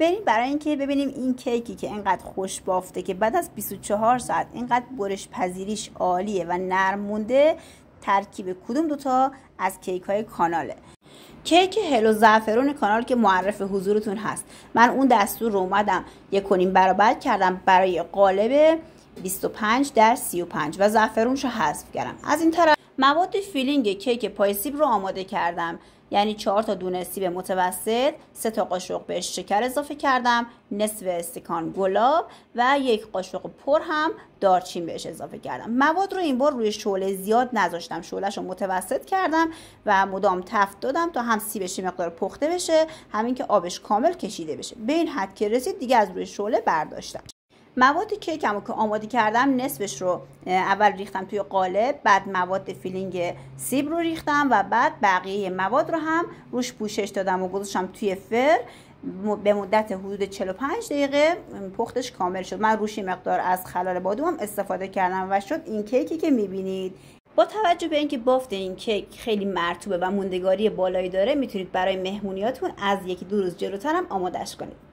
بریم برای اینکه ببینیم این کیکی که اینقدر خوش بافته که بعد از 24 ساعت اینقدر برش پذیریش عالیه و نرم مونده، ترکیب کدوم دوتا از کیک های کاناله. کیک هلو زعفرون کانال که معرف حضورتون هست. من اون دستور رو اومدم 1.5 برابر کردم برای قالب 25x35 و زعفرونشو حذف کردم. از این طرف مواد فیلینگ کیک پای سیب رو آماده کردم، یعنی 4 تا دونه سیب متوسط، 3 تا قاشق بهش شکر اضافه کردم، نصف استکان گلاب و 1 قاشق پر هم دارچین بهش اضافه کردم. مواد رو این بار روی شعله زیاد نذاشتم، شعلهش رو متوسط کردم و مدام تفت دادم تا هم سیبش مقدار پخته بشه، همین که آبش کامل کشیده بشه. به این حد که رسید دیگه از روی شعله برداشتم. مواد کیکمو که آماده کردم نصفش رو اول ریختم توی قالب، بعد مواد فیلینگ سیب رو ریختم و بعد بقیه مواد رو هم روش پوشش دادم و گذاشتم توی فر. به مدت حدود 45 دقیقه پختش کامل شد. من روش مقدار از خلال بادوم هم استفاده کردم و شد این کیکی که میبینید. با توجه به اینکه بافت این کیک خیلی مرطوبه و موندگاری بالایی داره، میتونید برای مهمونیاتون از 1-2 روز جلوتر هم آمادهش کنید.